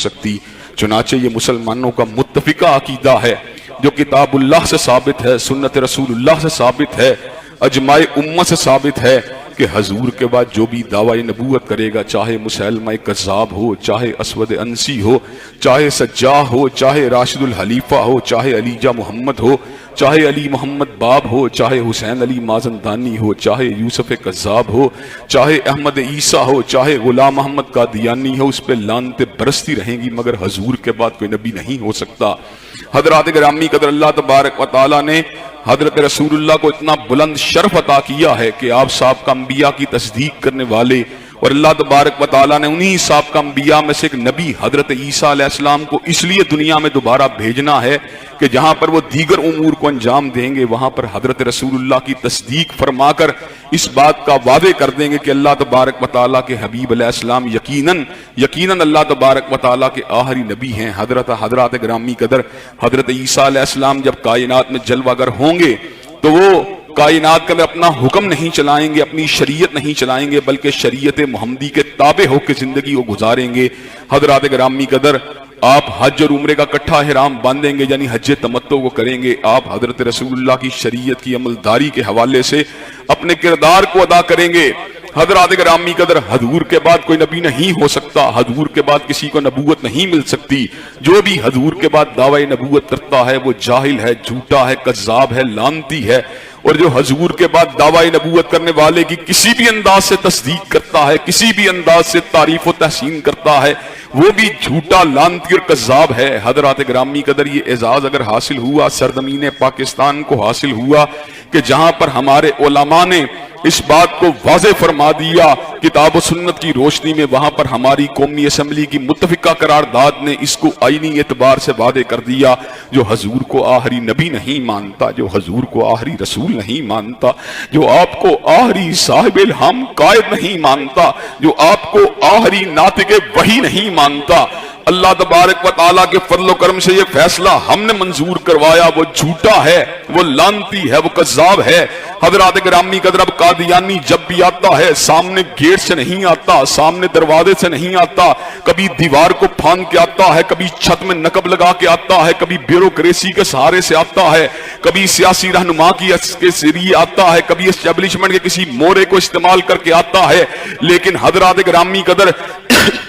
सकती। चुनाचे ये मुसलमानों का मुत्तफिका अकीदा है जो किताबुल्लाह से साबित है, सुन्नत रसूलुल्लाह से साबित है, अजमाए उम्मत से साबित है कि हजूर के बाद जो भी दावा नबूवत करेगा, चाहे मुसैलमा कज़्ज़ाब हो, चाहे असवद अंसी हो, चाहे सज्जाह हो, चाहे राशिदुल हलीफा हो, चाहे अलीजा मोहम्मद हो, चाहे अली मोहम्मद बाब हो, चाहे हुसैन अली माजनदानी हो, चाहे यूसुफ कज़्ज़ाब हो, चाहे अहमद ईसा हो, चाहे गुलाम अहमद कादियानी हो, उस पर लानते बरसती रहेंगी, मगर हजूर के बाद कोई नबी नहीं हो सकता। हजरात गिरामी कदर अल्लाह तबारक व तआला ने हजरत रसूलुल्लाह को इतना बुलंद शर्फ अता किया है कि आप साहब का अंबिया की तस्दीक करने वाले, और अल्लाह तबारक व तआला ने उन्हीं साहब का अंबिया में से एक नबी हजरत ईसा अलैहिस्सलाम को इसलिए दुनिया में दोबारा भेजना है कि जहां पर वो दीगर उमूर को अंजाम देंगे वहां पर हजरत रसूलुल्लाह की तस्दीक फरमाकर इस बात का वादे कर देंगे कि अल्लाह तबारक व तआला के हबीब अलैहिस्सलाम यकीनन अल्लाह तबारक व तआला के आखिरी नबी हैं। हजरत गिरामी कदर हजरत ईसा अलैहिस्सलाम जब कायनात में जलवागर होंगे तो वो कायनात के अंदर अपना हुक्म नहीं चलाएंगे, अपनी शरीयत नहीं चलाएंगे, बल्कि शरीयत मुहम्मदी के ताबे होकर जिंदगी को गुजारेंगे। हजरत गिरामी कदर आप हज और उम्रे का इकट्ठा हिराम बांधेंगे, यानी हज तमत्तो को करेंगे। आप हजरत रसूलुल्लाह की शरीयत की अमलदारी के हवाले से अपने किरदार को अदा करेंगे। हजरत गिरामी कदर हजूर के बाद कोई नबी नहीं हो सकता, हजूर के बाद किसी को नबूवत नहीं मिल सकती। जो भी हजूर के बाद दावा नबूवत करता है वो जाहिल है, झूठा है, कज़्ज़ाब है, लानती है। और जो हजूर के बाद दावा नबूवत करने वाले की किसी भी अंदाज से तस्दीक करता है, किसी भी अंदाज से तारीफ व तहसीन करता है, वो भी झूठा, लानती और कज़्ज़ाब है। हजरत गिरामी कदर ये एजाज अगर हासिल हुआ, सरजमीन पाकिस्तान को हासिल हुआ कि जहां पर हमारे उलमा ने इस बात को वाज़े फरमा दिया किताब व सुन्नत की रोशनी में, वहां पर हमारी कौमी असम्बली की मुत्तफिका करारदाद ने इसको आईनी एतबार से वादे कर दिया, जो हजूर को आखिरी नबी नहीं मानता, जो हजूर को आखिरी रसूल नहीं मानता, जो आपको आखिरी साहिब इल्हाम कायद नहीं मानता, जो आपको आखिरी नातिके वही नहीं मानता, अल्लाह तबारक व तआला के फजल करम से ये फैसला हमने मंजूर करवाया, वो झूठा है, वो लानती है, वो कज़्ज़ाब है। हजरत गिरामी कदर अब कादियानी जब भी आता है सामने गेट से नहीं आता, सामने दरवाजे से नहीं आता, कभी दीवार को फांद के आता है, कभी छत में नकब लगा के आता है, कभी ब्यूरोक्रेसी के सहारे से आता है, कभी सियासी रहनुमा के जरिए आता है, कभी एस्टेब्लिशमेंट के किसी मोरे को इस्तेमाल करके आता है। लेकिन हजरत गिरामी कदर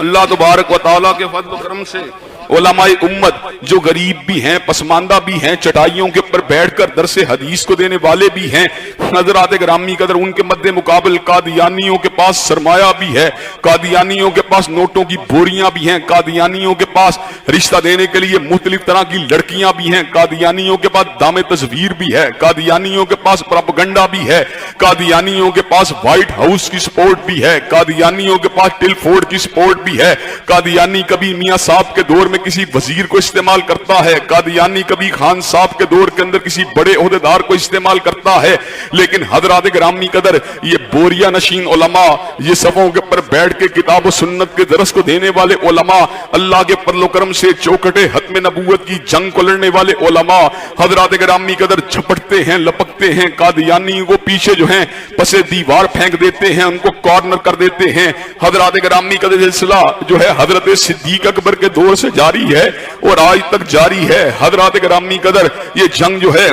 अल्लाह तबारक व तआला के फज़ल करम से उलमाए उम्मत जो गरीब भी हैं, पसमानदा भी हैं, चटाइयों के ऊपर बैठकर दरसे हदीस को देने वाले भी हैं, हज़रात गिरामी कदर उनके मद्दे मुकाबल कादियानियों के पास सरमाया भी है, कादियानियों के पास नोटों की बोरियां भी हैं, कादियानियों के पास रिश्ता देने के लिए मुख्तलिफ तरह की लड़कियां भी हैं, कादियानियों के पास दामे तस्वीर भी है, कादियानियों के पास प्रोपेगेंडा भी है, कादियानियों के पास व्हाइट हाउस की सपोर्ट भी है, कादियानियों के पास टिलफोर्ड की सपोर्ट भी है। कादियानी कभी मियां साहब के दौर में किसी वजीर को इस्तेमाल करता है, कादियानी कभी खान साहब के दौर के अंदर किसी बड़े ओहदेदार को इस्तेमाल करता है। लेकिन हजरात गिरामी कदर ये बोरिया नशीन उलमा, ये सफों के ऊपर बैठ के किताब सुन्नत के दरस को देने वाले उलमा, अल्लाह के फज़ल करम से चौकटे हत्म नबूवत की जंग को लड़ने वाले उलमा, हजरात गिरामी कदर झपटते हैं, लपकते हैं, कादियानी को पीछे जो है पसे दीवार फेंक देते हैं, उनको कॉर्नर कर देते हैं। हजरात गिरामी कदर सिलसिला जो है हजरत सिद्दीक अकबर के दौर से जारी है और आज तक जारी है। हजरात गिरामी कदर ये जंग जो है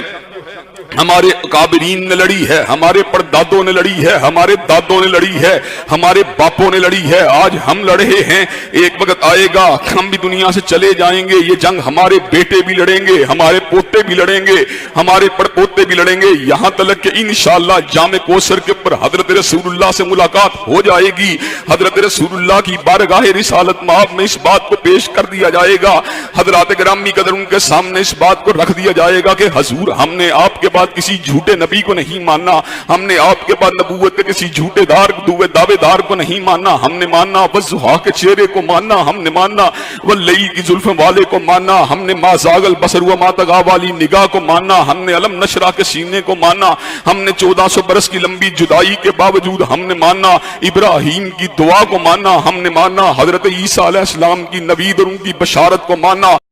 हमारे काबिरीन ने लड़ी है, हमारे परदादों ने लड़ी है, हमारे दादों ने लड़ी है, हमारे बापों ने लड़ी है, आज हम लड़े हैं। एक वक्त आएगा हम भी दुनिया से चले जाएंगे, ये जंग हमारे बेटे भी लड़ेंगे, हमारे पोते भी लड़ेंगे, हमारे पड़पोते भी लड़ेंगे, यहां तक कि इंशाअल्लाह जामे कौसर के ऊपर हजरत रसूलुल्लाह से मुलाकात हो जाएगी। हजरत रसूलुल्लाह की बारगाह रिसालत माब में इस बात को पेश कर दिया जाएगा। हजरात गिरामी कदर उनके सामने इस बात को रख दिया जाएगा कि हजूर हमने आपके बाद किसी झूठे नबी को नहीं माना, हमने आपके बाद नबूवत के किसी झूठे दावेदार को नहीं माना, हमने माना वज़ुहा के चेहरे को माना, हमने माना वल्लैल की जुल्फ़ों वाले को माना, हमने माज़ागल बसर व मातगा वाली निगाह को माना, हमने अलम नशरा के सीने को माना, हमने 1400 बरस की लंबी जुदाई के बावजूद हमने माना इब्राहीम की दुआ को माना, हमने माना हजरत ईसा अलैहिस्सलाम की नवीद और उनकी बशारत को माना।